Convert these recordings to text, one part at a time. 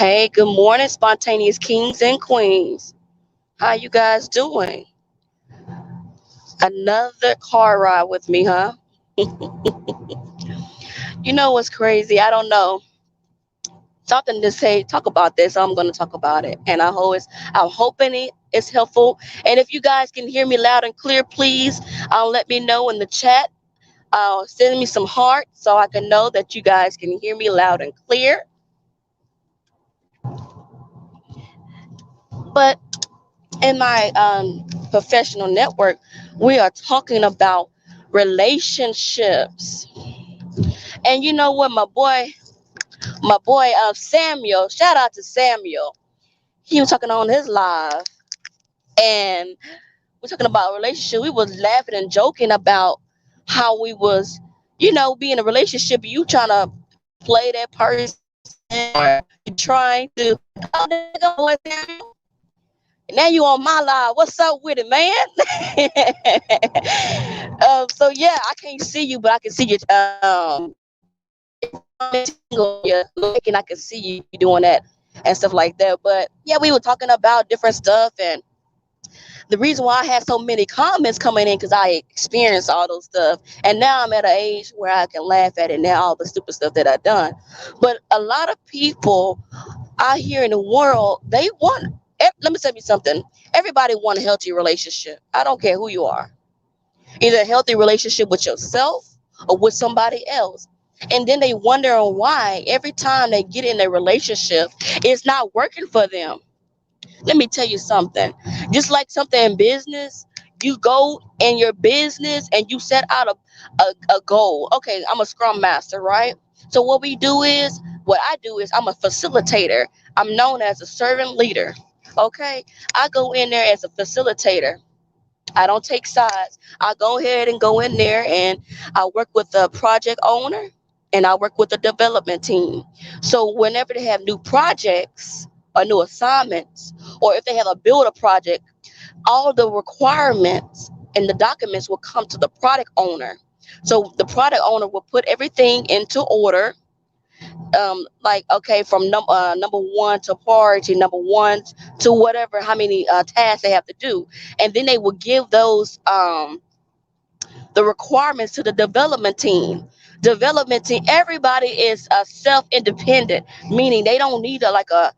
Hey, good morning, spontaneous kings and queens. How you guys doing? Another car ride with me, huh? You know what's crazy? I don't know. Something to say, talk about this. So I'm going to talk about it. And I'm hoping it's helpful. And if you guys can hear me loud and clear, please let me know in the chat. Send me some hearts so I can know that you guys can hear me loud and clear. But in my professional network, we are talking about relationships. And you know what, my boy Samuel, shout out to Samuel. He was talking on his live, and we're talking about relationship. We was laughing and joking about how we was, be in a relationship. You trying to play that person, or you trying to. Oh, there you go, boy Samuel. Now you on my live. What's up with it, man? So yeah, I can't see you, but I can see you. If you're commenting or you're liking, I can see you doing that and stuff like that. But yeah, we were talking about different stuff, and the reason why I had so many comments coming in because I experienced all those stuff, and now I'm at an age where I can laugh at it now, all the stupid stuff that I've done. But a lot of people out here in the world, they want. Let me tell you something. Everybody want a healthy relationship. I don't care who you are. Either a healthy relationship with yourself or with somebody else. And then they wonder why every time they get in a relationship, it's not working for them. Let me tell you something. Just like something in business, you go in your business and you set out a goal. Okay, I'm a scrum master, right? So what I do is I'm a facilitator. I'm known as a servant leader. Okay, I go in there as a facilitator. I don't take sides. I go ahead and go in there and I work with the project owner and I work with the development team. So whenever they have new projects or new assignments, or if they have a builder project, all the requirements and the documents will come to the product owner. So the product owner will put everything into order, like okay, from number one to priority number one to whatever how many tasks they have to do, and then they will give those the requirements to the development team. Development team, everybody is self-independent, meaning they don't need a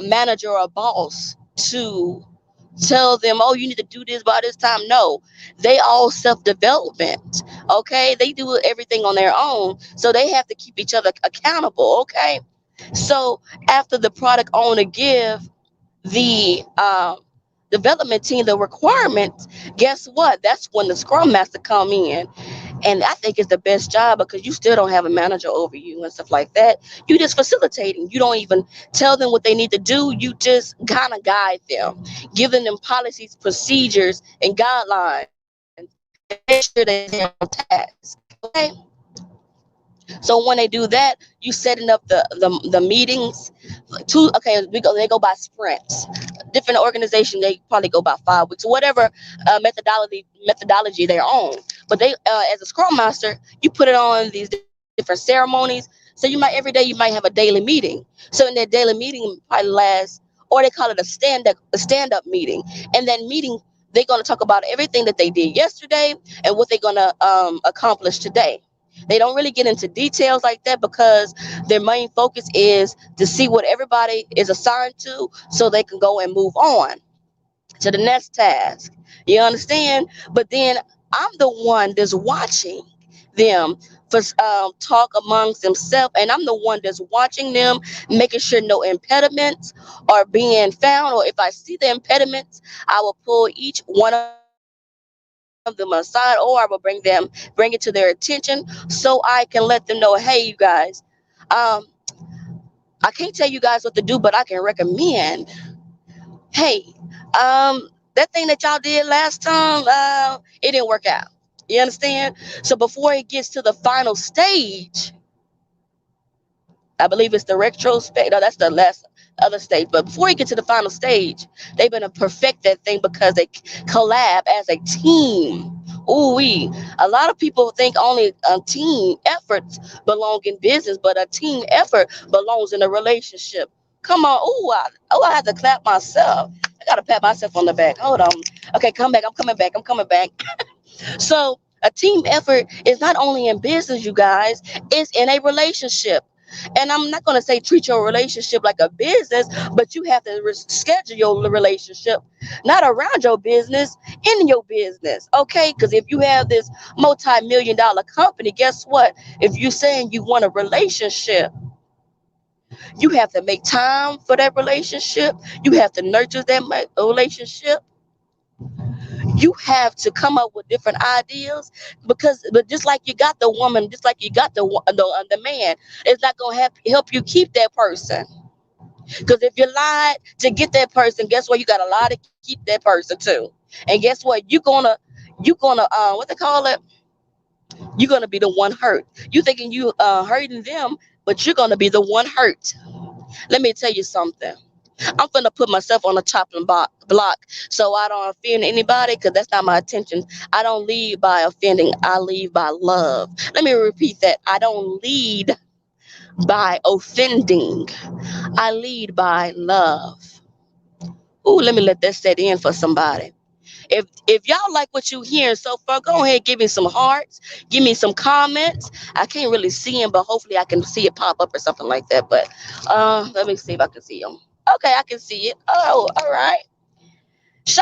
manager or a boss to tell them, oh, you need to do this by this time. No, they all self-development. Okay, they do everything on their own, so they have to keep each other accountable. Okay, so after the product owner give the development team the requirements, guess what? That's when the scrum master come in, and I think it's the best job because you still don't have a manager over you and stuff like that. You just facilitating. You don't even tell them what they need to do. You just kind of guide them, giving them policies, procedures, and guidelines, and make sure they stay on task. Okay. So when they do that, you setting up the meetings. They go by sprints. Different organizations they probably go by 5 weeks, whatever methodology they're on. But they, as a scrum master, you put it on these different ceremonies. So every day you might have a daily meeting. So in that daily meeting probably lasts, or they call it a stand up meeting. And that meeting they're gonna talk about everything that they did yesterday and what they're gonna accomplish today. They don't really get into details like that because their main focus is to see what everybody is assigned to so they can go and move on to the next task. You understand? But then I'm the one that's watching them for talk amongst themselves, and I'm the one that's watching them, making sure no impediments are being found. Or if I see the impediments, I will pull each one of them aside, or I will bring it to their attention so I can let them know, hey, you guys, um, I can't tell you guys what to do, but I can recommend, hey, that thing that y'all did last time, it didn't work out. You understand? So before it gets to the final stage, I believe it's the retrospect. No, that's the last other stage. But before you get to the final stage, they're gonna perfect that thing because they collab as a team. Ooh wee. A lot of people think only team efforts belong in business, but a team effort belongs in a relationship. Come on. I had to clap myself. I gotta pat myself on the back. Hold on. Okay, come back. I'm coming back. I'm coming back. So a team effort is not only in business, you guys, it's in a relationship. And I'm not going to say treat your relationship like a business, but you have to schedule your relationship not around your business, in your business. Okay? Because if you have this multi-million dollar company, guess what? If you're saying you want a relationship, you have to make time for that relationship. You have to nurture that relationship. You have to come up with different ideas, but just like you got the woman, just like you got the man, it's not going to help you keep that person. Because if you lied to get that person, guess what? You got a lie to keep that person too. And guess what? You gonna what they call it, you're gonna be the one hurt. You thinking you hurting them, but you're gonna be the one hurt. Let me tell you something. I'm finna put myself on a chopping block so I don't offend anybody, because that's not my intention. I don't lead by offending, I lead by love. Let me repeat that. I don't lead by offending, I lead by love. Ooh, let me let that set in for somebody. If y'all like what you hearing so far, go ahead, give me some hearts, give me some comments. I can't really see them, but hopefully I can see it pop up or something like that. But let me see if I can see them. Okay, I can see it. Oh, all right.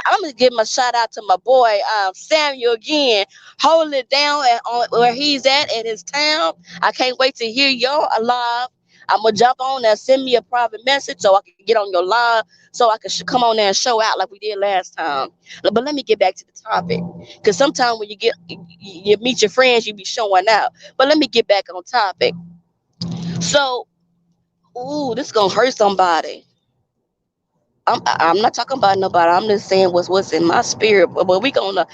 I'm gonna give my shout out to my boy Samuel again, holding it down on where he's at his town. I can't wait to hear y'all alive. I'm gonna jump on there, send me a private message so I can get on your live, so I can come on there and show out like we did last time. But let me get back to the topic, because sometimes when you meet your friends, you be showing out. But let me get back on topic. So, ooh, this gonna hurt somebody. I'm not talking about nobody. I'm just saying what's in my spirit. But we gonna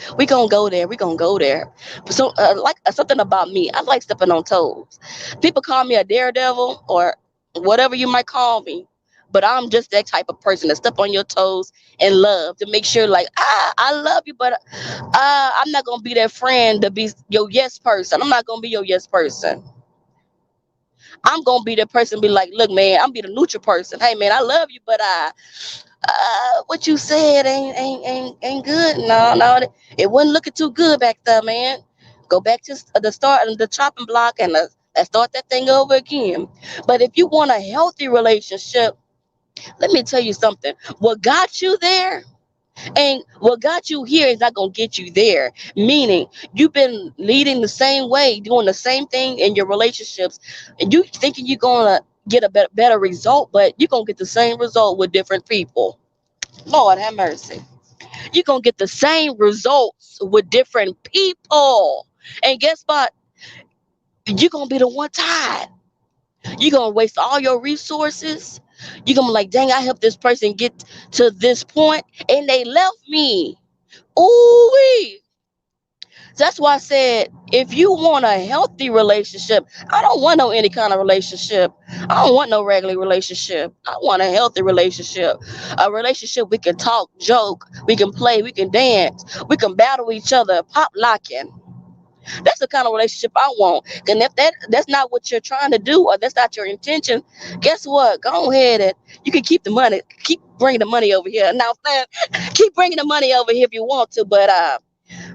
go there. We gonna go there. So like something about me, I like stepping on toes. People call me a daredevil or whatever you might call me, but I'm just that type of person that step on your toes and love to make sure like I love you, but I'm not gonna be that friend to be your yes person. I'm not gonna be your yes person. I'm gonna be the person be like, look, man, I'm be the neutral person. Hey, man, I love you, but what you said ain't good. No, it wasn't looking too good back there, man. Go back to the start of the chopping block and let's start that thing over again. But if you want a healthy relationship, let me tell you something. What got you there and what got you here is not gonna get you there. Meaning you've been leading the same way, doing the same thing in your relationships, and you thinking you're gonna get a better result, but you're gonna get the same result with different people. Lord have mercy. You're gonna get the same results with different people. And guess what? You're gonna be the one tied. You're gonna waste all your resources. You're gonna be like, dang, I helped this person get to this point and they left me. Ooh wee. That's why I said, if you want a healthy relationship, I don't want no any kind of relationship. I don't want no regular relationship. I want a healthy relationship. A relationship we can talk, joke, we can play, we can dance, we can battle each other, pop locking. That's the kind of relationship I want. And if that's not what you're trying to do, or that's not your intention, guess what? Go ahead and you can keep the money. Keep bringing the money over here. Now, keep bringing the money over here if you want to, but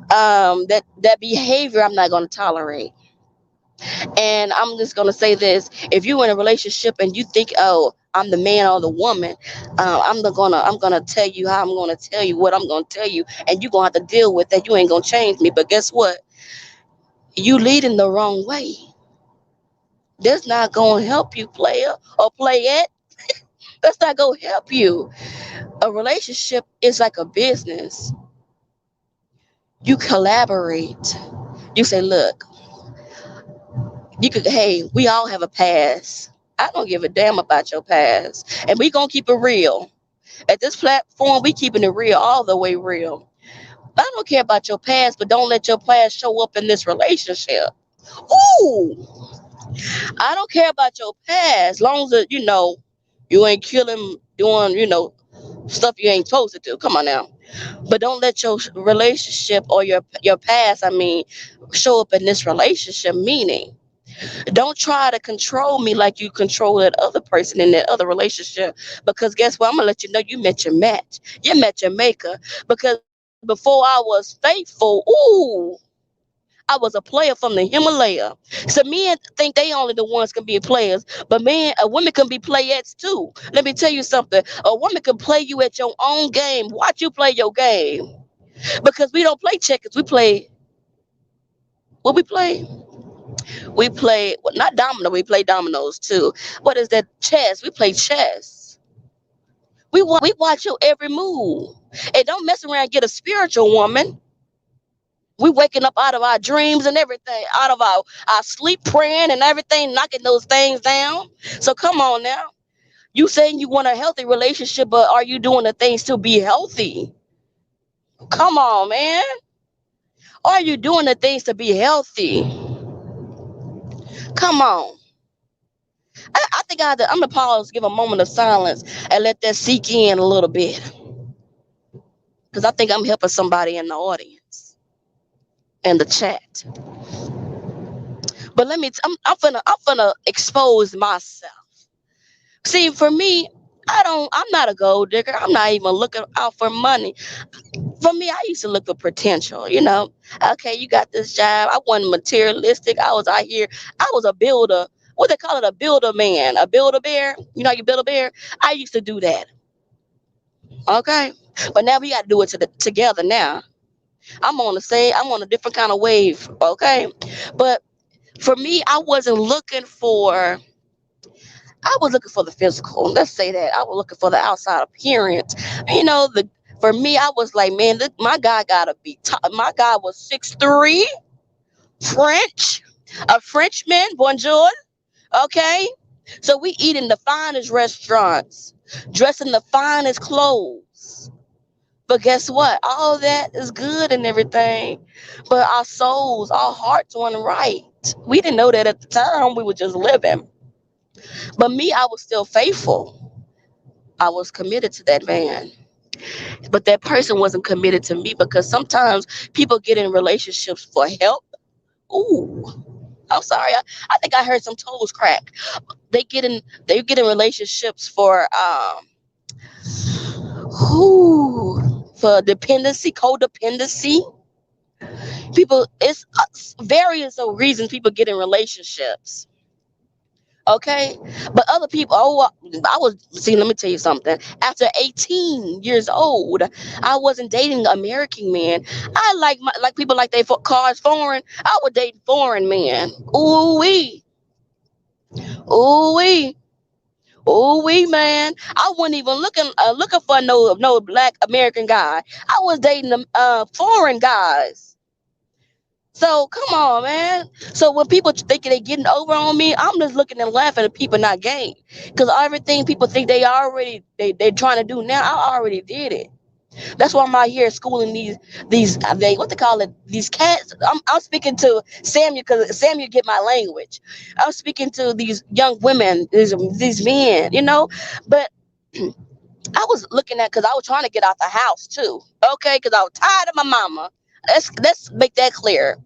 that behavior I'm not going to tolerate. And I'm just going to say this: if you're in a relationship and you think, oh, I'm the man or the woman, I'm gonna tell you how I'm gonna tell you what I'm gonna tell you, and you're gonna have to deal with that. You ain't gonna change me. But guess what? You leading the wrong way. That's not gonna help you, player or play it. That's not gonna help you. A relationship is like a business. You collaborate. You say, look, hey, we all have a past. I don't give a damn about your past. And we gonna keep it real. At this platform, we keeping it real, all the way real. I don't care about your past, but don't let your past show up in this relationship. Ooh, I don't care about your past, as long as you ain't killing, doing stuff you ain't supposed to do. Come on now. But don't let your relationship or your past, show up in this relationship. Meaning, Don't try to control me like you control that other person in that other relationship. Because guess what? I'm gonna let you know you met your match. You met your maker. Because before I was faithful, I was a player from the Himalaya. So men think they only the ones can be players, but women can be playettes too. Let me tell you something. A woman can play you at your own game. Watch you play your game. Because we don't play checkers. We play what we play. We play well, not domino. We play dominoes too. What is that? Chess. We play chess. We watch your every move. And don't mess around and get a spiritual woman. We waking up out of our dreams and everything, out of our sleep praying and everything, knocking those things down. So come on now. You saying you want a healthy relationship, but are you doing the things to be healthy? Come on, man. Are you doing the things to be healthy? Come on. I think I'm gonna pause, give a moment of silence, and let that seek in a little bit, because I think I'm helping somebody in the audience in the chat. But I'm finna expose myself. See, for me, I'm not a gold digger. I'm not even looking out for money. For me, I used to look for potential. Okay, you got this job. I wasn't materialistic. I was out here. I was a builder. What they call it, a builder man, a builder bear. You know, how you build a bear. I used to do that. Okay, but now we got to do it together. Now I'm on a different kind of wave. Okay, but for me, I was looking for the physical. Let's say that I was looking for the outside appearance. You know, for me, I was like, man, my guy gotta be top. My guy was 6'3", French, a Frenchman. Bonjour. Okay, so we eat in the finest restaurants, dress in the finest clothes. But guess what? All that is good and everything, but our souls, our hearts weren't right. We didn't know that at the time. We were just living. But me, I was still faithful. I was committed to that man. But that person wasn't committed to me, because sometimes people get in relationships for help. Ooh, I'm sorry. I think I heard some toes crack. They get in relationships for dependency, codependency. People, it's various of reasons people get in relationships. Okay, but other people, I was, see, let me tell you something. After 18 years old, I wasn't dating American men. I like people like they cars foreign. I would date foreign men. Ooh wee, ooh wee, ooh wee, man. I wasn't even looking for no black American guy. I was dating them foreign guys. So come on, man. So when people think they getting over on me, I'm just looking and laughing at people not game. Because everything people think they trying to do now, I already did it. That's why I'm out here schooling they what they call it, these cats. I'm speaking to Samuel, because Samuel get my language. I'm speaking to these young women, these men, But I was looking at, because I was trying to get out the house too. Okay, because I was tired of my mama. Let's make that clear.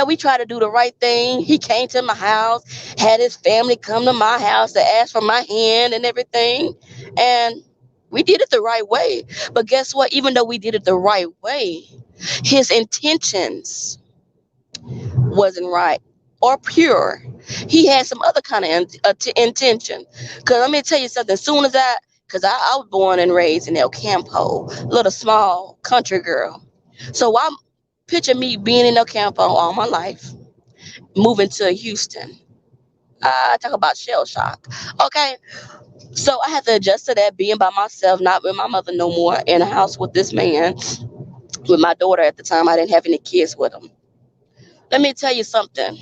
We try to do the right thing. He came to my house, had his family come to my house to ask for my hand and everything. And we did it the right way. But guess what? Even though we did it the right way, his intentions wasn't right or pure. He had some other kind of intention. Because let me tell you something. Because I was born and raised in El Campo, little small country girl. So I'm picture me being in El Campo all my life, moving to Houston. Talk about shell shock. Okay, so I had to adjust to that, being by myself, not with my mother no more, in a house with this man, with my daughter at the time. I didn't have any kids with him. Let me tell you something.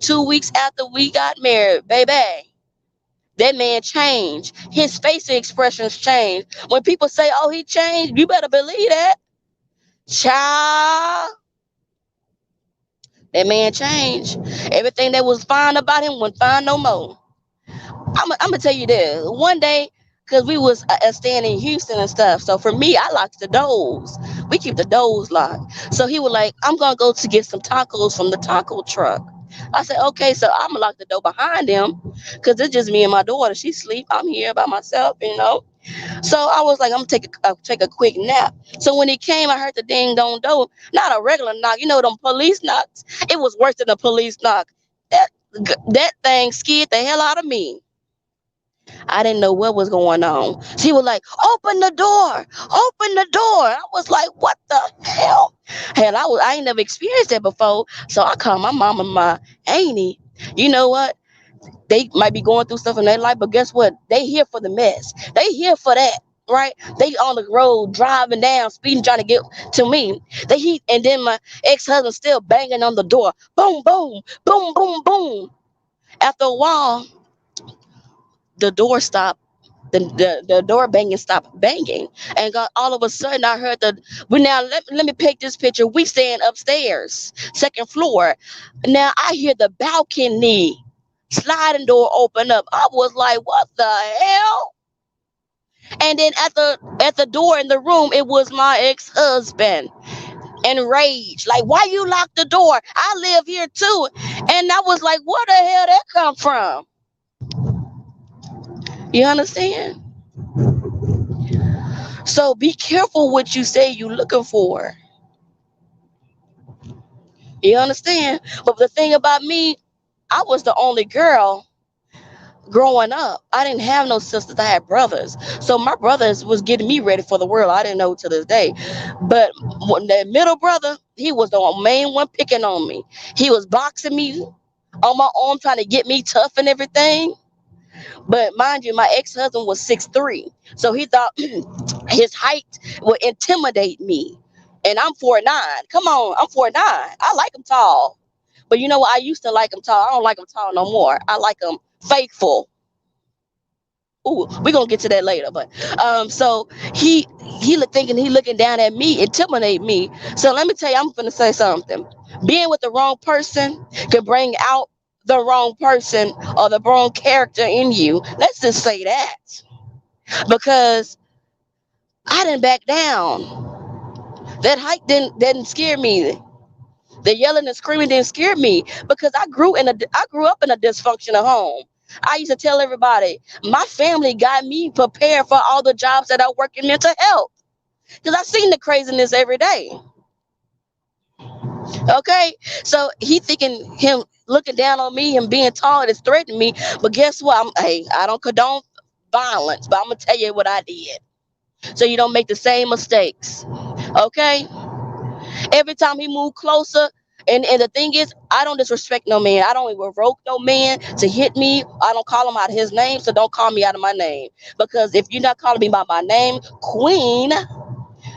2 weeks after we got married, baby, that man changed. His facial expressions changed. When people say, "Oh, he changed," you better believe that. Child, that man changed. Everything that was fine about him wasn't fine no more. I'm gonna tell you this. One day, because we was staying in Houston and stuff. So for me, I locked the doors. We keep the doors locked. So he was like, "I'm gonna go to get some tacos from the taco truck." I said, okay, so I'm gonna lock the door behind him because it's just me and my daughter. She sleep. I'm here by myself, you know. So I was like, I'm gonna take a quick nap. So when he came, I heard the ding dong door, not a regular knock, you know, them police knocks. It was worse than a police knock. That that thing scared the hell out of me. I didn't know what was going on. She was like, "Open the door, open the door." I was like, "What the hell?" Hell, I ain't never experienced that before. So I called my mom and my auntie. You know what? They might be going through stuff in their life, but guess what? They here for the mess. They here for that, right? They on the road driving down, speeding, trying to get to me. And then my ex-husband still banging on the door. Boom, boom, boom, boom, boom. After a while, the door stopped. The door banging stopped banging, and all of a sudden I heard the. We now let me paint this picture. We stand upstairs, second floor. Now I hear the balcony sliding door open up. I was like, what the hell? And then at the door in the room, it was my ex-husband, enraged, like, why you lock the door? I live here too. And I was like, where the hell that come from? You understand? So be careful what you say you looking for. You understand? But the thing about me, I was the only girl growing up. I didn't have no sisters. I had brothers. So my brothers was getting me ready for the world. I didn't know to this day. But when that middle brother, he was the main one picking on me. He was boxing me on my arm, trying to get me tough and everything. But mind you, my ex-husband was 6'3". So he thought his height would intimidate me. And I'm 4'9". Come on, I'm 4'9". I like him tall. But you know what? I used to like him tall. I don't like him tall no more. I like him faithful. Ooh, we're gonna get to that later. But so thinking he looking down at me, intimidate me. So let me tell you, I'm gonna say something. Being with the wrong person can bring out the wrong person or the wrong character in you. Let's just say that. Because I didn't back down. That hike didn't scare me. The yelling and screaming didn't scare me because I grew up in a dysfunctional home. I used to tell everybody my family got me prepared for all the jobs that I work in mental health because I seen the craziness every day. Okay, so he thinking him looking down on me and being tall is threatening me, but guess what? Hey, I don't condone violence, but I'm gonna tell you what I did so you don't make the same mistakes. Okay, every time he moved closer. And the thing is, I don't disrespect no man. I don't even provoke no man to hit me. I don't call him out of his name, so don't call me out of my name. Because if you're not calling me by my name, Queen,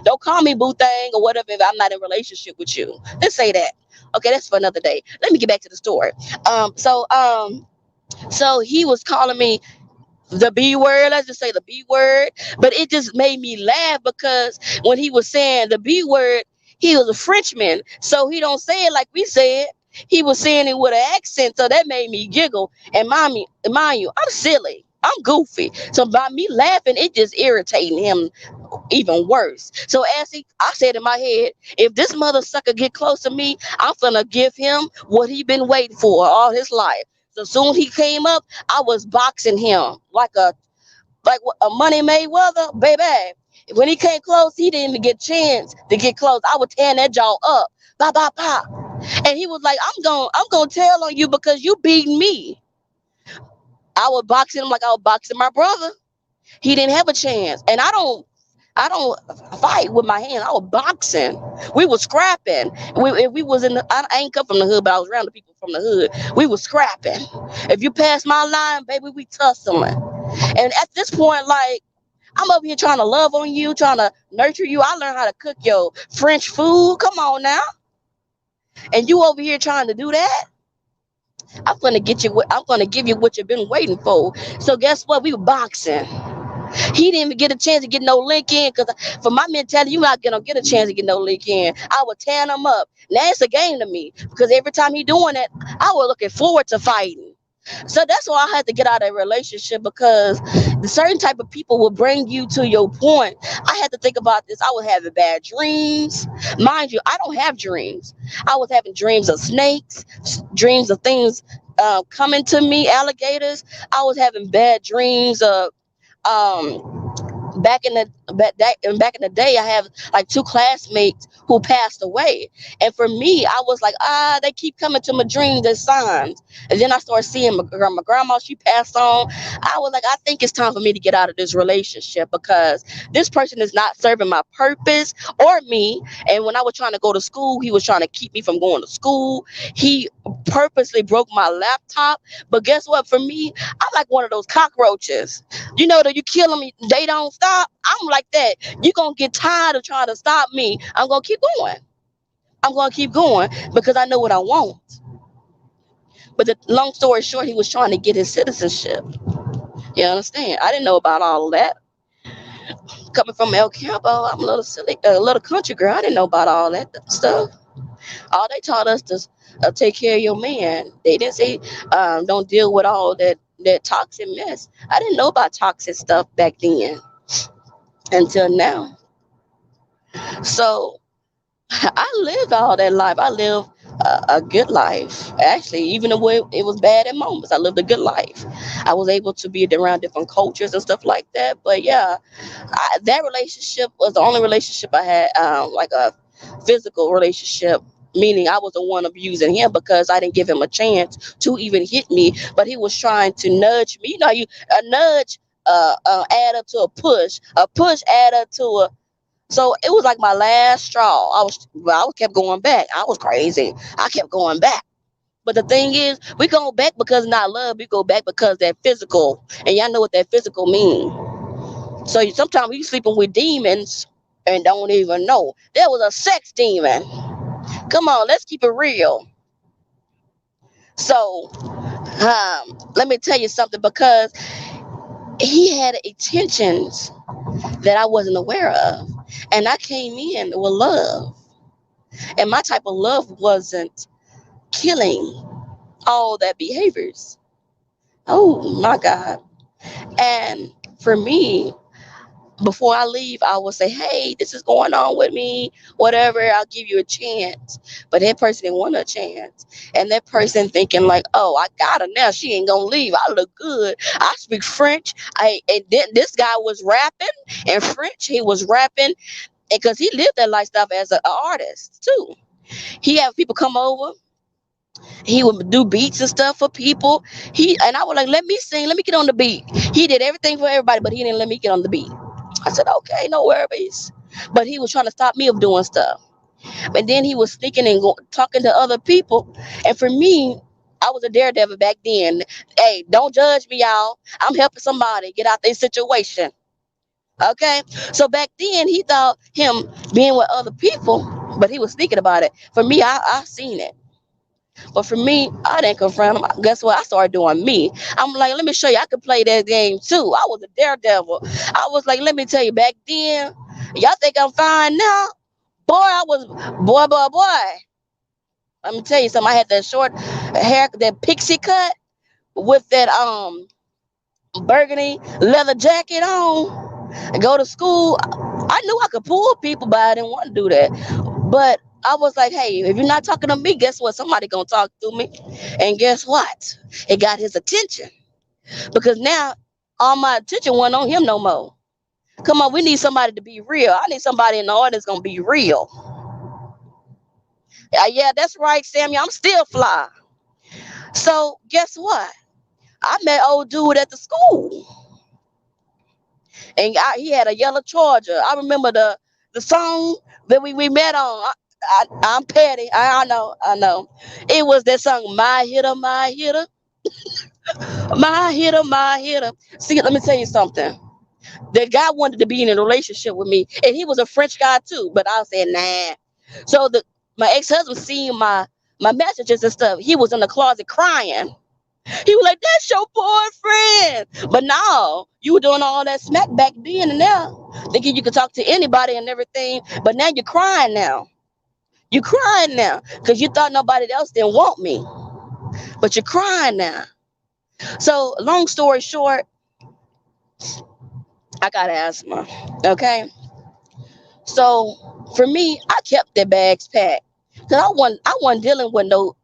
don't call me boo thing or whatever if I'm not in a relationship with you. Let's say that. Okay, that's for another day. Let me get back to the story. So he was calling me the B word, let's just say the B word. But it just made me laugh because when he was saying the B word, he was a Frenchman. So he don't say it like we say it. He was saying it with an accent. So that made me giggle. And mind you, I'm silly. I'm goofy. So by me laughing, it just irritating him even worse. So I said in my head, if this mother sucker get close to me, I'm gonna give him what he been waiting for all his life. So soon he came up, I was boxing him like a Money Mayweather, baby. When he came close, he didn't even get a chance to get close. I was tearing that jaw up, ba ba ba. And he was like, I'm gonna tell on you because you beating me. I was boxing him like I was boxing my brother. He didn't have a chance, and I don't fight with my hand. I was boxing. We was scrapping. We was in the. I ain't come from the hood, but I was around the people from the hood. We was scrapping. If you pass my line, baby, we tussling. And at this point, like I'm up here trying to love on you, trying to nurture you. I learned how to cook your French food. Come on now, and you over here trying to do that. I'm gonna get you. I'm gonna give you what you've been waiting for. So guess what? We were boxing. He didn't even get a chance to get no link in because for my mentality, you're not gonna get a chance to get no link in. I was tearing him up. Now it's a game to me because every time he doing that, I was looking forward to fighting. So that's why I had to get out of that relationship because The certain type of people will bring you to your point. I had to think about this. I was having bad dreams. Mind you, I don't have dreams. I was having dreams of snakes, dreams of things coming to me, alligators. I was having bad dreams of um back in the day, I have like two classmates who passed away, and for me, I was like, they keep coming to my dreams as signs. And then I started seeing my grandma. She passed on. I was like, I think it's time for me to get out of this relationship because this person is not serving my purpose or me. And when I was trying to go to school, he was trying to keep me from going to school. He purposely broke my laptop. But guess what? For me, I'm like one of those cockroaches. You know that you kill them, they don't stop. I'm like that. You're going to get tired of trying to stop me. I'm going to keep going. I'm going to keep going because I know what I want. But the long story short, he was trying to get his citizenship. You understand? I didn't know about all of that. Coming from El Campo, I'm a little silly, a little country girl. I didn't know about all that stuff. All they taught us to take care of your man. They didn't say don't deal with all that toxic mess. I didn't know about toxic stuff back then until now. So I lived all that life. I lived a good life. Actually, even though it was bad at moments, I lived a good life. I was able to be around different cultures and stuff like that. But yeah, that relationship was the only relationship I had, like a physical relationship. Meaning, I was the one abusing him because I didn't give him a chance to even hit me. But he was trying to nudge me. You know, you a nudge add up to a push add up to a. So it was like my last straw. I kept going back. I was crazy. I kept going back. But the thing is, we go back because not love. We go back because that physical, and y'all know what that physical mean. So sometimes we sleeping with demons and don't even know. There was a sex demon. Come on, let's keep it real. So let me tell you something because he had intentions that I wasn't aware of, and I came in with love, and my type of love wasn't killing all that behaviors. Oh my God. And for me, before I leave, I will say, hey, this is going on with me, whatever, I'll give you a chance. But that person didn't want a chance. And that person thinking like, oh, I got her now. She ain't gonna leave. I look good. I speak French. And then this guy was rapping in French. He was rapping because he lived that lifestyle as an artist too. He had people come over. He would do beats and stuff for people. I was like, let me sing, let me get on the beat. He did everything for everybody, but he didn't let me get on the beat. I said, okay, no worries. But he was trying to stop me of doing stuff. And then he was sneaking and talking to other people. And for me, I was a daredevil back then. Hey, don't judge me, y'all. I'm helping somebody get out their situation. Okay? So back then, he thought him being with other people, but he was thinking about it. For me, I seen it. But for me, I didn't confront him. Guess what? I started doing me. I'm like, let me show you. I could play that game too. I was a daredevil. I was like, let me tell you, back then, y'all think I'm fine now? Boy, I was, boy. Let me tell you something. I had that short hair, that pixie cut with that burgundy leather jacket on. I go to school. I knew I could pull people, but I didn't want to do that. But I was like, hey, if you're not talking to me, guess what? Somebody gonna talk to me. And guess what? It got his attention. Because now all my attention wasn't on him no more. Come on, we need somebody to be real. I need somebody in the audience gonna be real. Yeah, that's right, Samuel. I'm still fly. So guess what? I met old dude at the school, and he had a yellow Charger. I remember the song that we met on. I'm petty. I know. It was that song, My Hitter, My Hitter, My Hitter. See, let me tell you something. The guy wanted to be in a relationship with me, and he was a French guy too. But I said, nah. So my ex-husband seeing my messages and stuff. He was in the closet crying. He was like, that's your boyfriend. But no, you were doing all that smack back then and now. Thinking you could talk to anybody and everything. But now you're crying now. You're crying now. Because you thought nobody else didn't want me. But you're crying now. So long story short, I got asthma. Okay. So for me, I kept the bags packed. Cause I wasn't dealing with no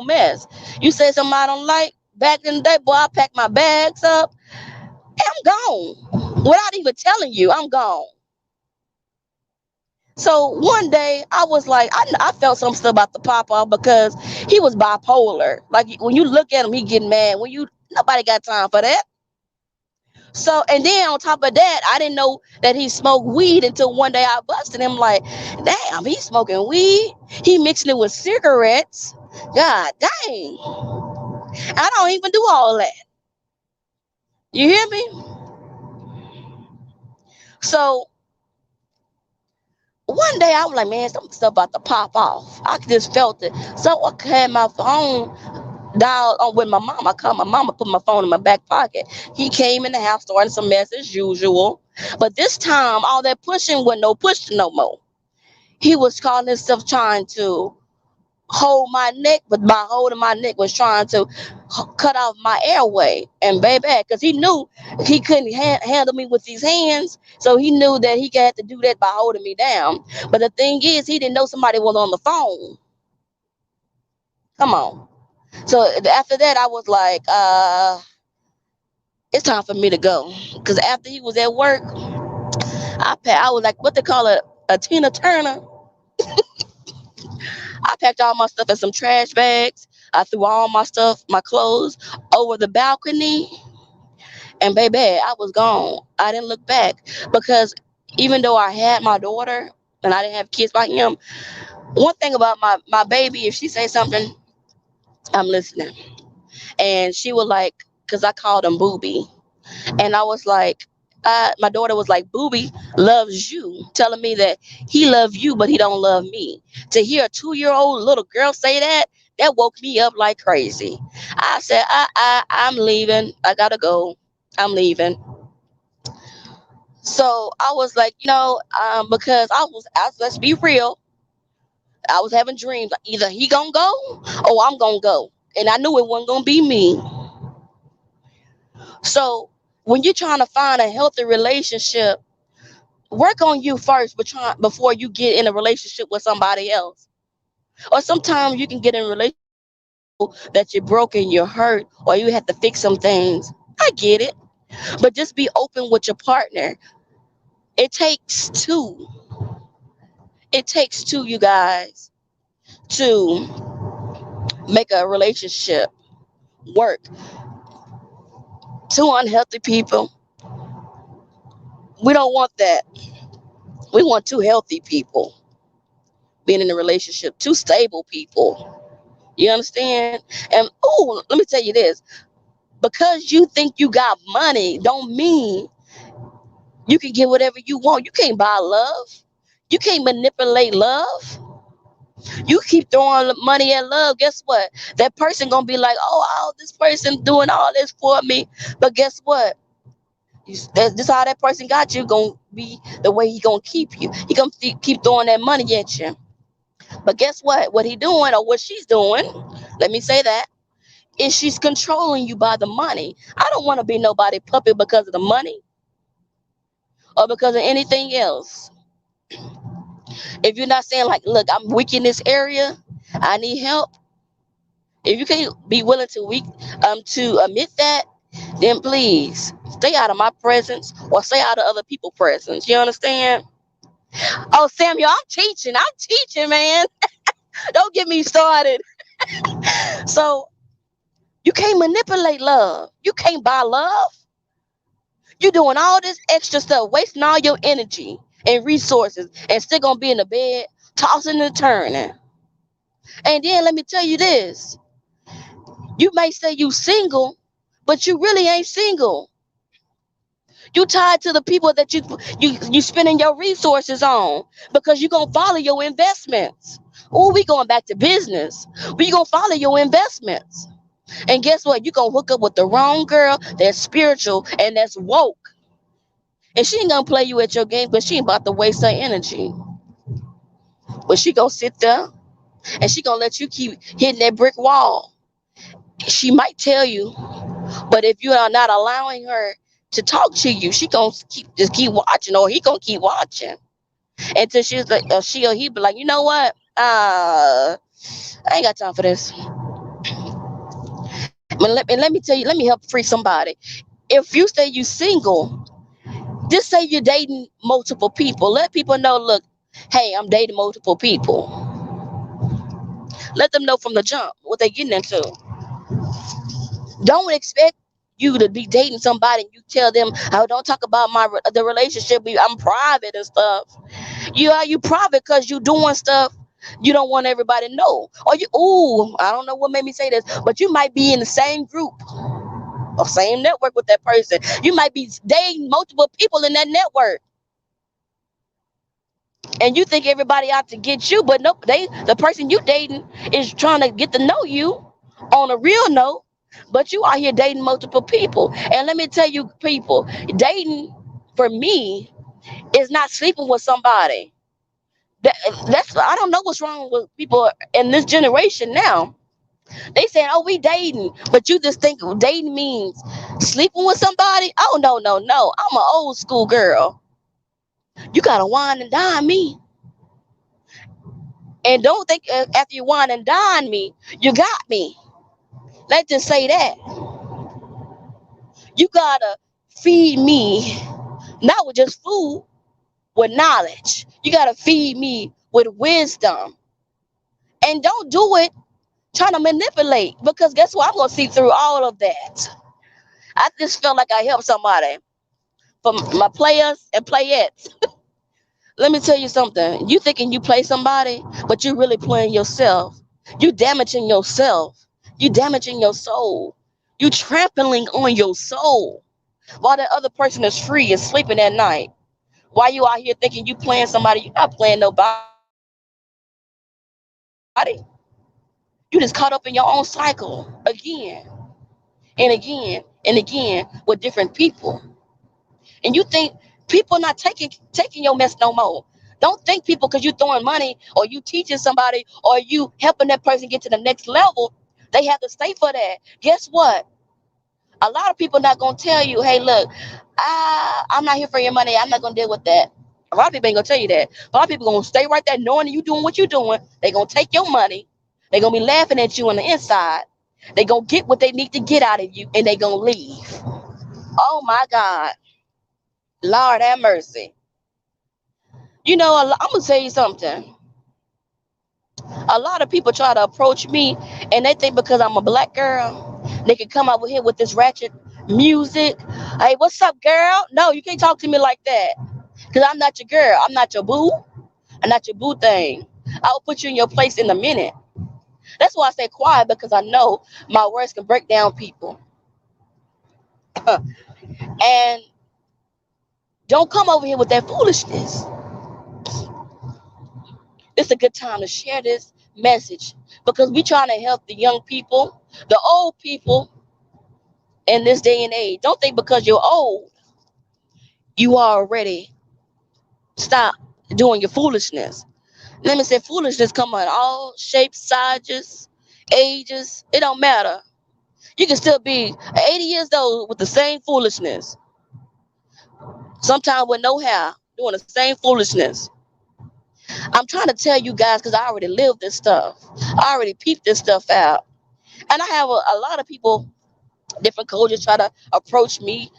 mess. You say something I don't like back in the day, boy, I packed my bags up and I'm gone. Without even telling you, I'm gone. So one day I was like, I felt some stuff about the papa because he was bipolar. Like when you look at him, he getting mad. When you nobody got time for that. So and then on top of that, I didn't know that he smoked weed until one day I busted him. Like, damn, he's smoking weed. He mixing it with cigarettes. God dang, I don't even do all that. You hear me? So one day I was like, man, some stuff about to pop off. I just felt it. So I had my phone dialed on with my mom. I called my mama, put my phone in my back pocket. He came in the house, starting some mess as usual. But this time, all that pushing wasn't no pushing no more. He was calling himself trying to hold my neck, but by holding my neck was trying to cut off my airway and baby, because he knew he couldn't handle me with these hands, so he knew that he had to do that by holding me down. But the thing is, he didn't know somebody was on the phone. Come on. So after that, I was like, it's time for me to go, because after he was at work, I was like, what they call it, a Tina Turner. I packed all my stuff in some trash bags. I threw all my stuff, my clothes, over the balcony. And baby, I was gone. I didn't look back because even though I had my daughter and I didn't have kids by him, one thing about my baby, if she say something, I'm listening. And she was like, because I called him Booby. And I was like, my daughter was like, Booby loves you, telling me that he loves you, but he don't love me. To hear a 2-year-old little girl say that, that woke me up like crazy. I said, I'm leaving. I gotta go. I'm leaving. So I was like, because let's be real, I was having dreams. Either he gonna go or I'm gonna go, and I knew it wasn't gonna be me. So when you're trying to find a healthy relationship, work on you first, before you get in a relationship with somebody else. Or sometimes you can get in a relationship that you're broken, you're hurt, or you have to fix some things. I get it, but just be open with your partner. It takes two. It takes two, you guys, to make a relationship work. Two unhealthy people, we don't want that. We want two healthy people being in a relationship, two stable people. You understand? And oh, let me tell you this. Because you think you got money don't mean you can get whatever you want. You can't buy love. You can't manipulate love. You keep throwing money at love, guess what? That person gonna be like, oh, this person doing all this for me. But guess what? This how that person got you gonna be the way he gonna keep you. He gonna keep throwing that money at you. But guess what? What he doing or what she's doing, let me say that, is she's controlling you by the money. I don't want to be nobody puppet because of the money or because of anything else. If you're not saying like, look, I'm weak in this area, I need help. If you can't be willing to admit that, then please stay out of my presence or stay out of other people's presence. You understand? Oh, Samuel, I'm teaching, man. Don't get me started. So you can't manipulate love. You can't buy love. You're doing all this extra stuff, wasting all your energy and resources, and still gonna be in the bed, tossing and turning. And then let me tell you this: you may say you single, but you really ain't single. You tied to the people that you spending your resources on because you're gonna follow your investments. Oh, we going back to business. We gonna follow your investments. And guess what? You gonna hook up with the wrong girl that's spiritual and that's woke. And she ain't gonna play you at your game because she ain't about to waste her energy. But she gonna sit there and she gonna let you keep hitting that brick wall. She might tell you, But if you are not allowing her to talk to you, she gonna keep watching, or he gonna keep watching until she's like, she or he be like, you know what? I ain't got time for this. But let me tell you, let me help free somebody. If you say you single, just say you're dating multiple people. Let people know, look, hey, I'm dating multiple people. Let them know from the jump what they're getting into. Don't expect you to be dating somebody and you tell them, oh, don't talk about the relationship. I'm private and stuff. You private because you doing stuff you don't want everybody to know. Or I don't know what made me say this, but you might be in the same group or same network with that person. You might be dating multiple people in that network, and you think everybody out to get you, but nope, the person you dating is trying to get to know you on a real note, but you out here dating multiple people. And let me tell you, people, dating for me is not sleeping with somebody. That, that's I don't know what's wrong with people in this generation now. They saying, "Oh, we dating," but you just think dating means sleeping with somebody. Oh, no, no, no! I'm an old school girl. You gotta wine and dine me, and don't think after you wine and dine me, you got me. Let's just say that you gotta feed me not with just food, with knowledge. You gotta feed me with wisdom, and don't do it trying to manipulate, because guess what? I'm gonna see through all of that. I just felt like I helped somebody. For my players and playettes, let me tell you something. You thinking you play somebody, but you really playing yourself. You damaging yourself. You damaging your soul. You trampling on your soul while the other person is free and sleeping at night. Why you out here thinking you playing somebody? You not playing nobody. You just caught up in your own cycle again and again and again with different people. And you think people not taking your mess no more. Don't think people, because you throwing money or you teaching somebody or you helping that person get to the next level, they have to stay for that. Guess what? A lot of people not gonna tell you, hey, look, I'm not here for your money. I'm not gonna deal with that. A lot of people ain't gonna tell you that. A lot of people gonna stay right there knowing that you doing what you're doing. They gonna take your money. They gonna be laughing at you on the inside. They gonna get what they need to get out of you, and they gonna leave. Oh my God. Lord have mercy. I'm gonna tell you something. A lot of people try to approach me, and they think because I'm a black girl, they can come out with here with this ratchet music. Hey, what's up, girl? No, you can't talk to me like that, because I'm not your girl. I'm not your boo. I'm not your boo thing. I'll put you in your place in a minute. That's why I say quiet, because I know my words can break down people. And don't come over here with that foolishness. It's a good time to share this message, because we trying to help the young people, the old people in this day and age. Don't think because you're old, you are already stop doing your foolishness. Let me say, foolishness come in all shapes, sizes, ages. It don't matter. You can still be 80 years old with the same foolishness. Sometimes with no hair, doing the same foolishness. I'm trying to tell you guys, because I already lived this stuff. I already peeped this stuff out. And I have a lot of people, different cultures, try to approach me,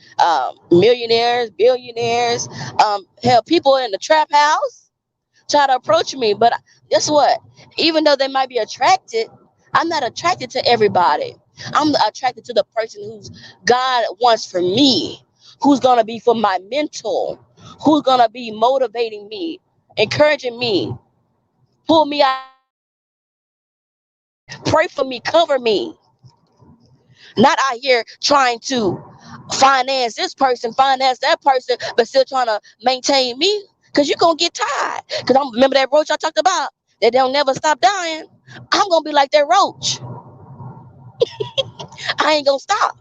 millionaires, billionaires, hell, people in the trap house try to approach me. But guess what? Even though they might be attracted, I'm not attracted to everybody. I'm attracted to the person who's God wants for me, who's going to be for my mental, who's going to be motivating me, encouraging me, pull me out of darkness, pray for me, cover me. Not out here trying to finance this person, finance that person, but still trying to maintain me. Because you're going to get tired. Because I remember that roach I talked about, that they'll never stop dying. I'm going to be like that roach. I ain't going to stop.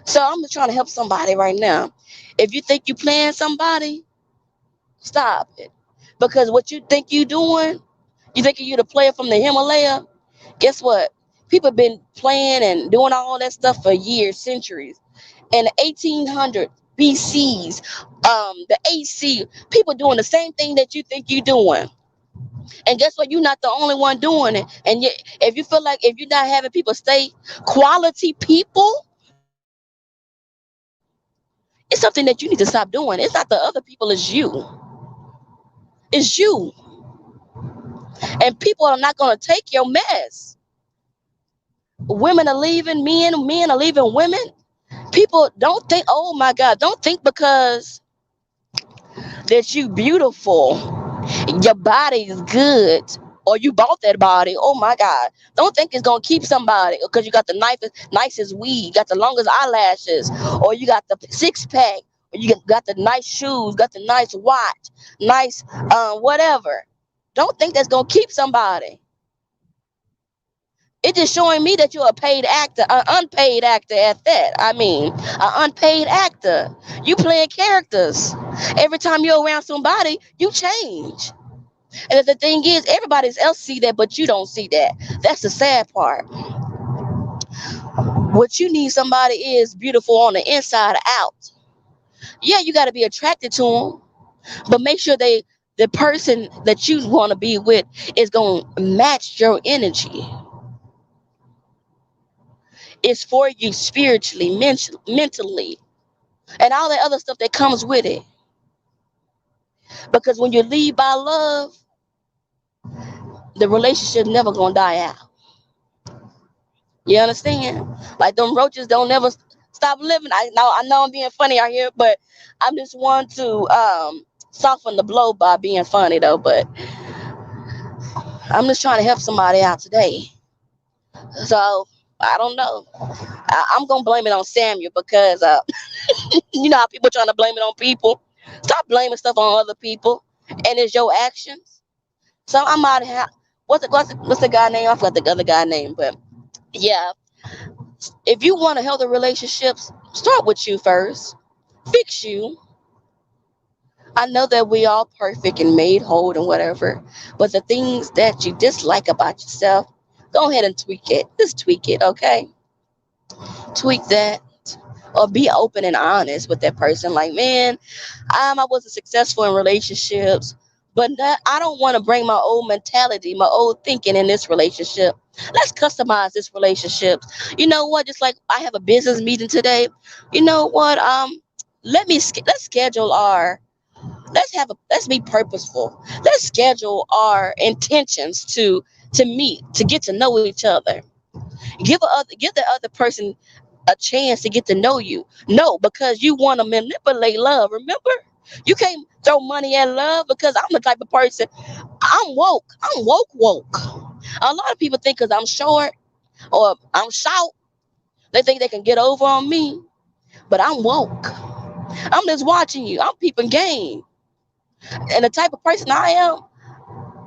So I'm just trying to help somebody right now. If you think you playing somebody, stop it. Because what you think you doing, you thinking you the player from the Himalaya, guess what? People been playing and doing all that stuff for years, centuries. In the 1800s, BCs, the AC, people doing the same thing that you think you're doing. And guess what? You're not the only one doing it. And yet, if you feel like if you're not having people stay quality people, it's something that you need to stop doing. It's not the other people, it's you. It's you. And people are not going to take your mess. Women are leaving men are leaving women. People don't think, oh my God, don't think because that you beautiful, your body is good, or you bought that body. Oh my God, don't think it's gonna keep somebody because you got the nicest weave, got the longest eyelashes, or you got the six pack, or you got the nice shoes, got the nice watch, nice whatever. Don't think that's gonna keep somebody. It's just showing me that you're a paid actor, an unpaid actor at that. I mean, an unpaid actor. You playing characters. Every time you're around somebody, you change. And the thing is, everybody else see that, but you don't see that. That's the sad part. What you need somebody is beautiful on the inside out. Yeah, you got to be attracted to them, but make sure the person that you want to be with is going to match your energy. It's for you spiritually, mentally, and all the other stuff that comes with it. Because when you lead by love, the relationship never gonna die out. You understand? Like them roaches don't never stop living. I know I'm being funny out here, but I'm just want to soften the blow by being funny though. But I'm just trying to help somebody out today. So I don't know. I'm gonna blame it on Samuel because you know how people trying to blame it on people. Stop blaming stuff on other people, and it's your actions. So I'm out of here. What's the guy name? I forgot the other guy name, but yeah. If you want to healthy relationships, start with you first. Fix you. I know that we all perfect and made whole and whatever, but the things that you dislike about yourself, go ahead and tweak it. Just tweak it, okay? Tweak that. Or be open and honest with that person. Like, man, I wasn't successful in relationships, but I don't want to bring my old mentality, my old thinking in this relationship. Let's customize this relationship. You know what? Just like I have a business meeting today. You know what? Let's schedule our. Let's be purposeful. Let's schedule our intentions to meet, to get to know each other. Give the other person a chance to get to know you. No, because you want to manipulate love. Remember, you can't throw money at love because I'm the type of person. I'm woke. I'm woke. A lot of people think because I'm short or I'm shout, they think they can get over on me. But I'm woke. I'm just watching you. I'm peeping game. And the type of person I am,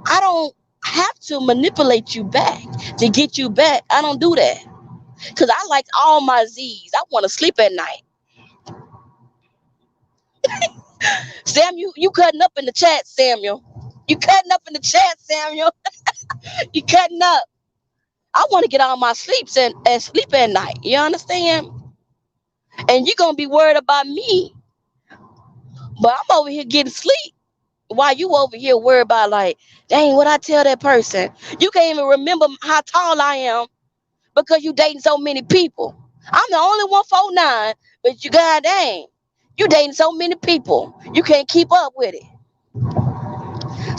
I don't have to manipulate you back to get you back. I don't do that. Because I like all my Z's. I want to sleep at night. Samuel, you cutting up in the chat, Samuel. You cutting up in the chat, Samuel. You cutting up. I want to get all my sleeps and sleep at night. You understand? And you're going to be worried about me. But I'm over here getting sleep. While you over here worried about like, dang, what I tell that person? You can't even remember how tall I am because you dating so many people. I'm the only 149, but you god dang, you dating so many people. You can't keep up with it.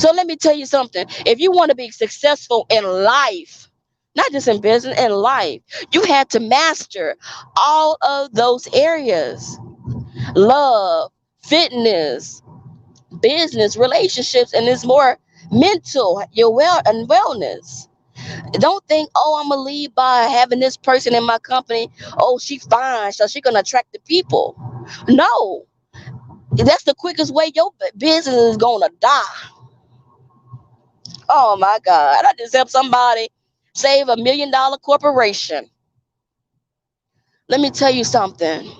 So let me tell you something. If you want to be successful in life, not just in business, in life, you had to master all of those areas. Love, fitness, business, relationships, and it's more mental, your wellness. Don't think, oh, I'm gonna lead by having this person in my company. Oh, she fine, so she gonna attract the people. No, that's the quickest way your business is gonna die. Oh my God, I just helped somebody save $1 million corporation. Let me tell you something.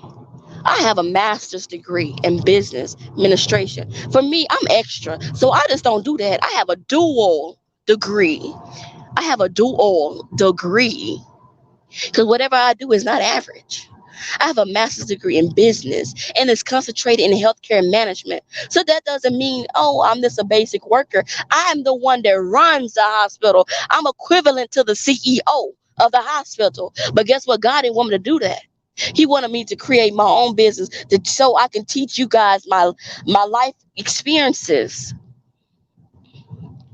I have a master's degree in business administration. For me, I'm extra, so I just don't do that. I have a dual degree. I have a dual degree. Because whatever I do is not average. I have a master's degree in business and it's concentrated in healthcare management. So that doesn't mean, oh, I'm just a basic worker. I am the one that runs the hospital. I'm equivalent to the CEO of the hospital. But guess what? God didn't want me to do that. He wanted me to create my own business so I can teach you guys my life experiences.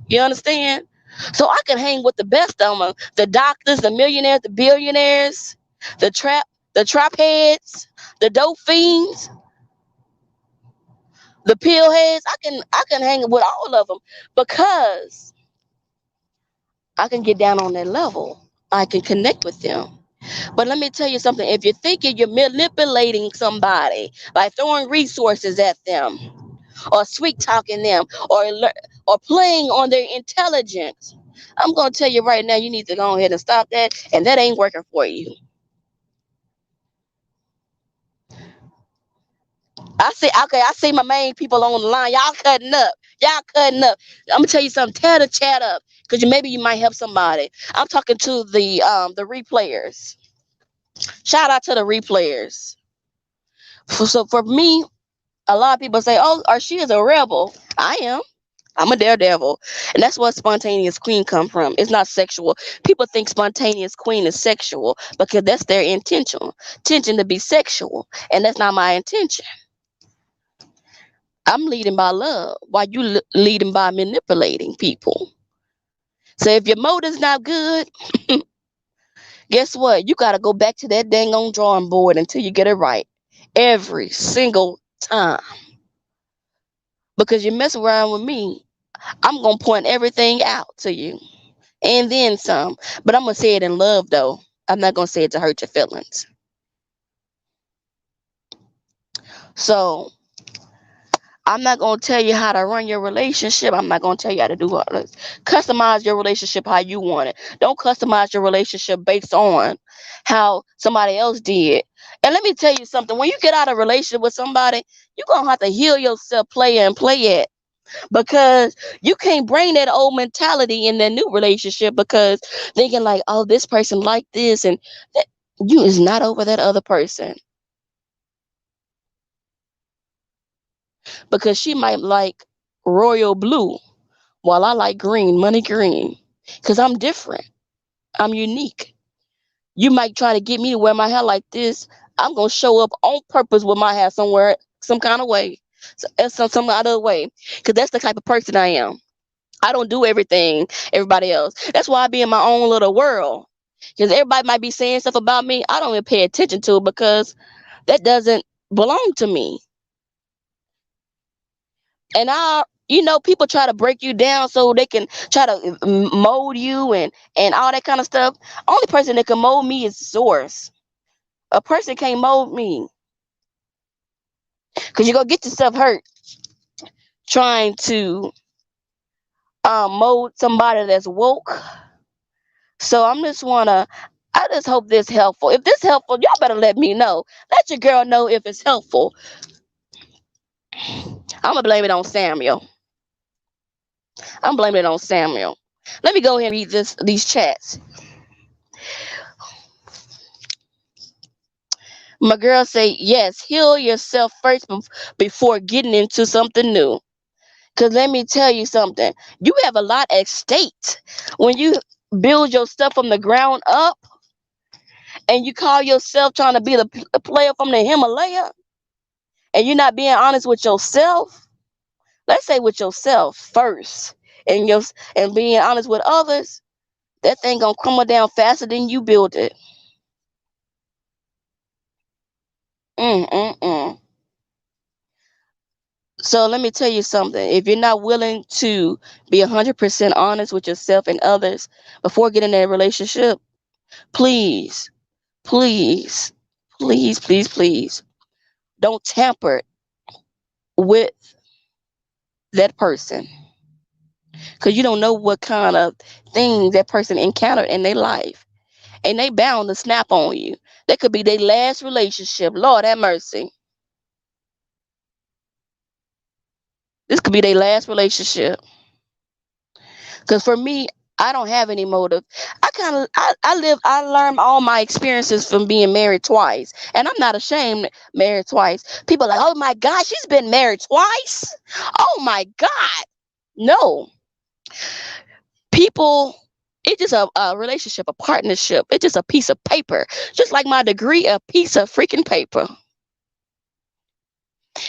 You understand? So I can hang with the best of them, the doctors, the millionaires, the billionaires, the trap heads, the dope fiends, the pill heads. I can hang with all of them because I can get down on their level. I can connect with them. But let me tell you something. If you're thinking you're manipulating somebody by throwing resources at them, or sweet talking them, or playing on their intelligence, I'm gonna tell you right now, you need to go ahead and stop that, and that ain't working for you. I see my main people on the line. Y'all cutting up. Y'all cutting up. I'm gonna tell you something. Tear the chat up, because maybe you might help somebody. I'm talking to the replayers. Shout out to the replayers. So for me, a lot of people say, "Oh, or she is a rebel." I am. I'm a daredevil, and that's what spontaneous queen come from. It's not sexual. People think spontaneous queen is sexual because that's their intention to be sexual, and that's not my intention. I'm leading by love, while you leading by manipulating people. So if your motive's not good, guess what? You got to go back to that dang on drawing board until you get it right, every single time. Because you mess around with me, I'm gonna point everything out to you and then some. But I'm gonna say it in love, though. I'm not gonna say it to hurt your feelings. So I'm not gonna tell you how to run your relationship. I'm not gonna tell you how to do all this. Customize your relationship how you want it. Don't customize your relationship based on how somebody else did. And let me tell you something. When you get out of a relationship with somebody, you're gonna have to heal yourself, play and play it. Because you can't bring that old mentality in that new relationship, because thinking like, oh, this person like this, and that, you is not over that other person, because she might like royal blue while I like green, money green, because I'm different. I'm unique. You might try to get me to wear my hair like this. I'm gonna show up on purpose with my hair somewhere, some kind of way, some other way, because that's the type of person I am. I don't do everything everybody else. That's why I be in my own little world. Because everybody might be saying stuff about me. I don't even pay attention to it, because that doesn't belong to me. And people try to break you down so they can try to mold you and all that kind of stuff. Only person that can mold me is source. A person can't mold me, because you're gonna get yourself hurt trying to mold somebody that's woke. So I just hope this helpful. If this helpful, y'all better let me know. Let your girl know if it's helpful. I'm gonna blame it on Samuel. I'm blaming it on Samuel. Let me go ahead and read these chats. My girl say, yes, heal yourself first before getting into something new. Cause let me tell you something. You have a lot at stake when you build your stuff from the ground up, and you call yourself trying to be the player from the Himalaya, and you're not being honest with yourself. Let's say with yourself first, and being honest with others. That thing gonna crumble down faster than you build it. Mm mm mm. So let me tell you something. If you're not willing to be 100% honest with yourself and others before getting in a relationship, please, please, please, please, please, don't tamper with that person, because you don't know what kind of things that person encountered in their life, and they bound to snap on you. That could be their last relationship. Lord have mercy. This could be their last relationship. Because for me, I don't have any motive. I learned all my experiences from being married twice. And I'm not ashamed married twice. People are like, oh my God, she's been married twice. Oh my God. No. People, it's just a relationship, a partnership. It's just a piece of paper. Just like my degree, a piece of freaking paper.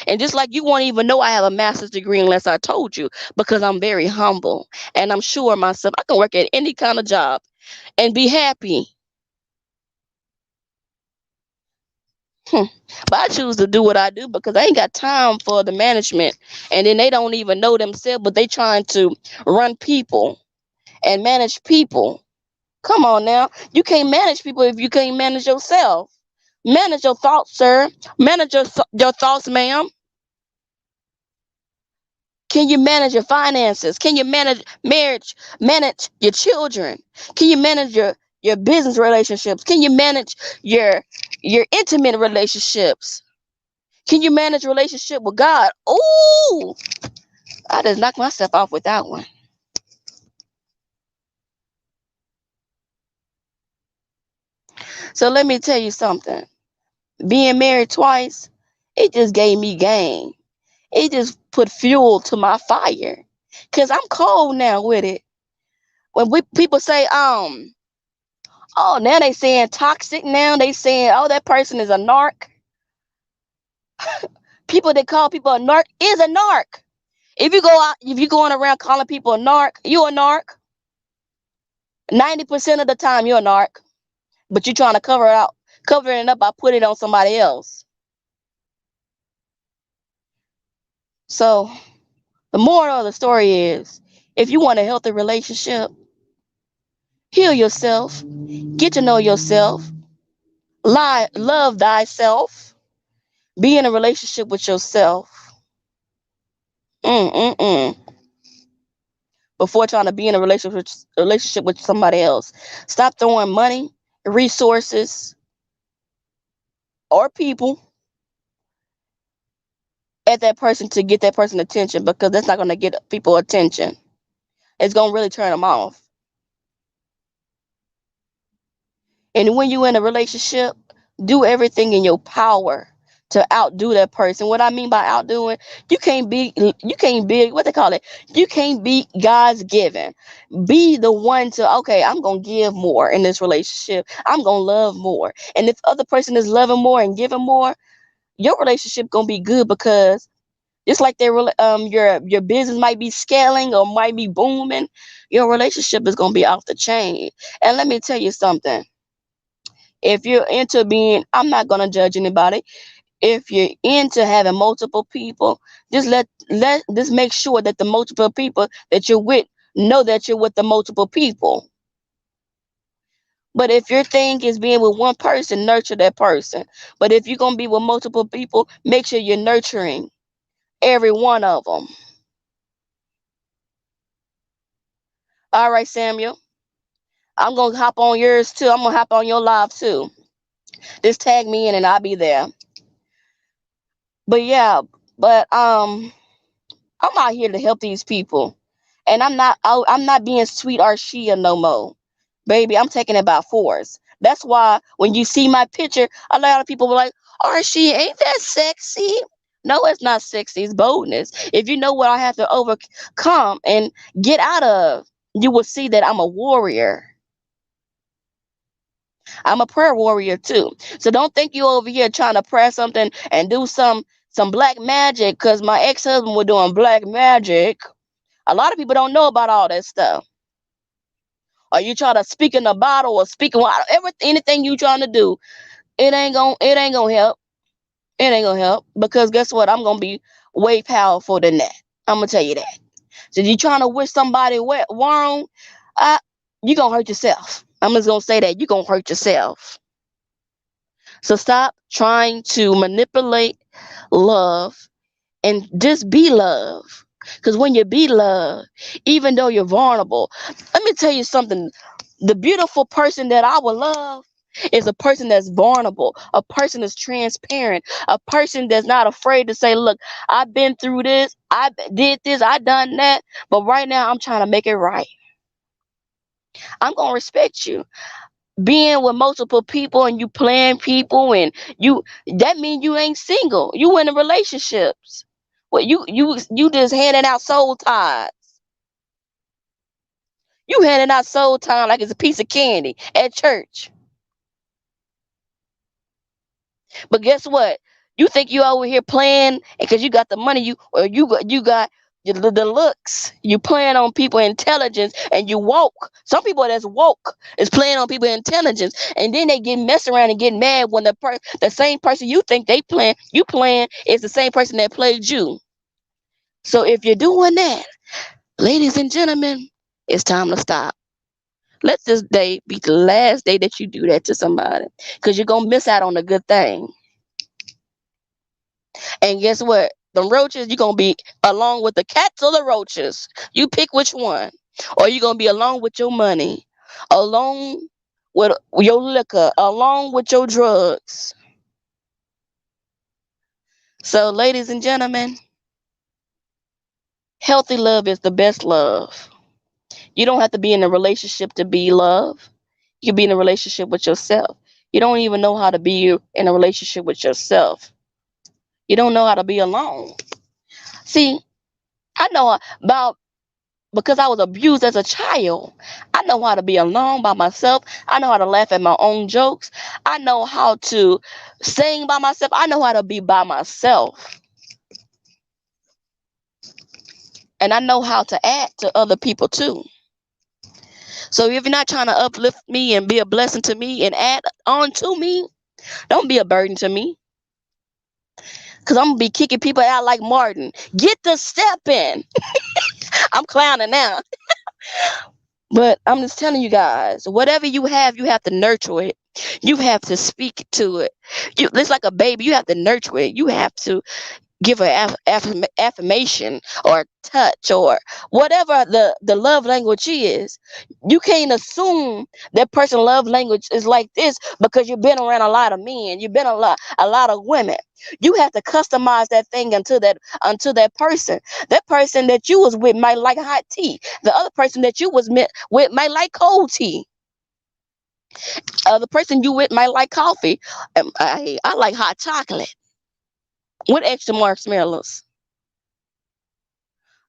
And just like you won't even know I have a master's degree unless I told you, because I'm very humble and I'm sure of myself. I can work at any kind of job and be happy. Hmm. But I choose to do what I do because I ain't got time for the management. And then they don't even know themselves, but they trying to run people and manage people. Come on now. You can't manage people if you can't manage yourself. Manage your thoughts, sir. Manage your thoughts, ma'am. Can you manage your finances? Can you manage marriage? Manage your children? Can you manage your business relationships? Can you manage your intimate relationships? Can you manage relationship with God? Ooh, I just knocked myself off with that one. So let me tell you something. Being married twice, it just gave me game. It just put fuel to my fire. Cause I'm cold now with it. When people say, oh, now they saying toxic. Now they saying, oh, that person is a narc. People that call people a narc is a narc. If you going around calling people a narc, you a narc. 90% of the time, you're a narc. But you're trying to cover it up by putting it on somebody else. So the moral of the story is, if you want a healthy relationship, heal yourself, get to know yourself, love thyself, be in a relationship with yourself. Mm-mm-mm. Before trying to be in a relationship with somebody else. Stop throwing money, resources, or people at that person to get that person attention, because that's not going to get people attention. It's going to really turn them off. And when you're in a relationship, do everything in your power to outdo that person. What I mean by outdoing, you can't be what they call it. You can't be God's given. Be the one to, okay, I'm gonna give more in this relationship. I'm gonna love more. And if other person is loving more and giving more, your relationship gonna be good, because just like your business might be scaling or might be booming, your relationship is gonna be off the chain. And let me tell you something. If you're into being, I'm not gonna judge anybody. If you're into having multiple people, just make sure that the multiple people that you're with know that you're with the multiple people. But if your thing is being with one person, nurture that person. But if you're gonna be with multiple people, make sure you're nurturing every one of them. All right, Samuel. I'm gonna hop on yours too. I'm gonna hop on your live too. Just tag me in and I'll be there. But yeah, but I'm out here to help these people. And I'm not being sweet Arshia no more. Baby, I'm taking it by force. That's why when you see my picture, a lot of people were like, Arshia, ain't that sexy? No, it's not sexy, it's boldness. If you know what I have to overcome and get out of, you will see that I'm a warrior. I'm a prayer warrior too. So don't think you over here trying to pray something and do some black magic, because my ex-husband was doing black magic. A lot of people don't know about all that stuff. Or you try to speak in the bottle or speak in anything you trying to do, it ain't gonna help. It ain't gonna help, because guess what? I'm gonna be way powerful than that. I'm gonna tell you that. So you trying to wish somebody wrong, uh, you gonna hurt yourself. I'm just gonna say that you gonna hurt yourself. So stop trying to manipulate love and just be love. Because when you be love, even though you're vulnerable, let me tell you something. The beautiful person that I would love is a person that's vulnerable, a person that's transparent, a person that's not afraid to say, look, I've been through this, I did this, I done that, but right now I'm trying to make it right. I'm gonna respect you. Being with multiple people and you plan people and you that means you ain't single. You in a relationships. Well, you just handing out soul ties. You handing out soul time like it's a piece of candy at church. But guess what? You think you over here playing because you got the money, you got the looks. You playing on people intelligence and you woke. Some people that's woke is playing on people intelligence, and then they get mess around and get mad when the same person you think you playing is the same person that played you. So if you're doing that, ladies and gentlemen, it's time to stop. Let this day be the last day that you do that to somebody, because you're gonna miss out on a good thing. And guess what? The roaches, you're gonna be along with the cats or the roaches. You pick which one. Or you're gonna be along with your money, along with your liquor, along with your drugs. So, ladies and gentlemen, healthy love is the best love. You don't have to be in a relationship to be love. You can be in a relationship with yourself. You don't even know how to be in a relationship with yourself. You don't know how to be alone. See, I know about because I was abused as a child. I know how to be alone by myself. I know how to laugh at my own jokes. I know how to sing by myself. I know how to be by myself. And I know how to add to other people too. So if you're not trying to uplift me and be a blessing to me and add on to me, don't be a burden to me. Because I'm going to be kicking people out like Martin. Get the step in. I'm clowning now. But I'm just telling you guys, whatever you have to nurture it. You have to speak to it. It's like a baby. You have to nurture it. You have to give an affirmation or touch or whatever the love language is. You can't assume that person love language is like this because you've been around a lot of men. You've been a lot of women. You have to customize that thing unto that person. That person that you was with might like hot tea. The other person that you was with might like cold tea. The person you with might like coffee. I like hot chocolate with extra marshmallows.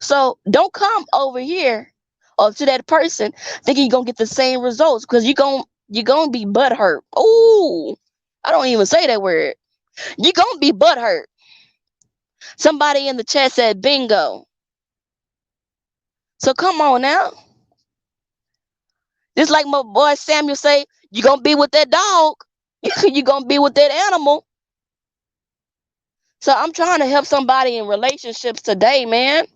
So don't come over here or to that person thinking you're gonna get the same results, because you're gonna be butthurt. Ooh, I don't even say that word. You're gonna be butthurt. Somebody in the chat said bingo. So come on now. Just like my boy Samuel say, you're gonna be with that dog. You're gonna be with that animal. So I'm trying to help somebody in relationships today, man.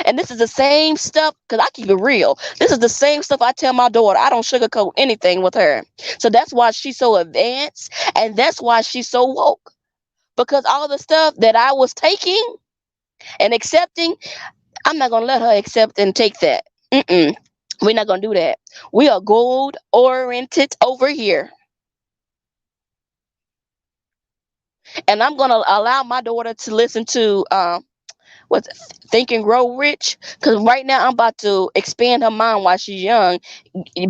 And this is the same stuff, because I keep it real. This is the same stuff I tell my daughter. I don't sugarcoat anything with her. So that's why she's so advanced, and that's why she's so woke. Because all the stuff that I was taking and accepting, I'm not going to let her accept and take that. Mm-mm. We're not going to do that. We are gold oriented over here. And I'm going to allow my daughter to listen to what's Think and Grow Rich, because right now I'm about to expand her mind while she's young,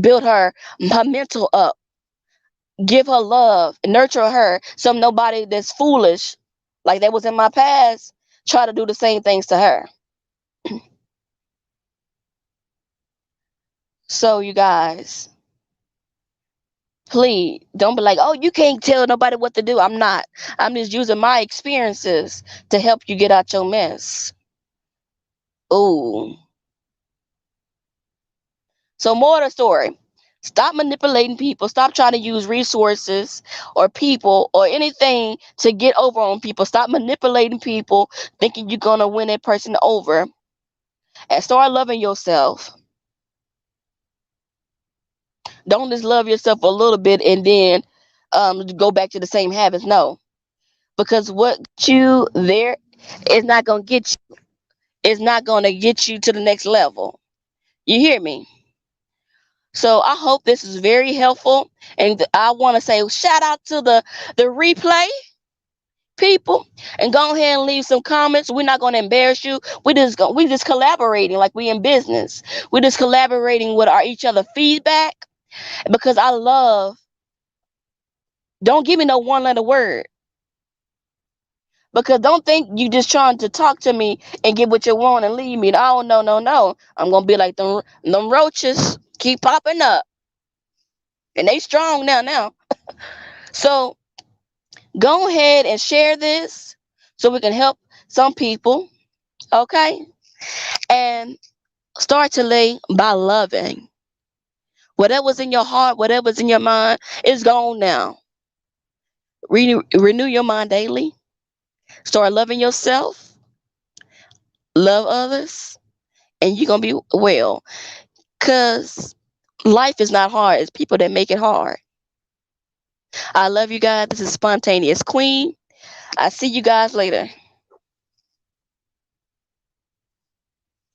build her mental up, give her love, nurture her, so nobody that's foolish like that was in my past try to do the same things to her. So you guys, please don't be like, oh, you can't tell nobody what to do. I'm just using my experiences to help you get out your mess. Ooh. So more of the story. Stop manipulating people. Stop trying to use resources or people or anything to get over on people. Stop manipulating people, thinking you're going to win that person over. And start loving yourself. Don't just love yourself a little bit and then go back to the same habits. No. Because what you there is not going to get you. It's not going to get you to the next level. You hear me? So I hope this is very helpful. And I want to say shout out to the replay. people, and go ahead and leave some comments. We're not gonna embarrass you. We just collaborating like we in business. We're just collaborating with our each other feedback, because I love. Don't give me no one letter word, because don't think you just trying to talk to me and get what you want and leave me. Oh, no, no, no. I'm gonna be like them roaches keep popping up, and they strong now. So go ahead and share this so we can help some people. Okay, and start to lay by loving. Whatever's in your heart, whatever's in your mind, is gone now. Renew your mind daily. Start loving yourself, love others, and you're gonna be well. Cause life is not hard. It's people that make it hard. I love you guys. This is Spontaneous Queen. I see you guys later.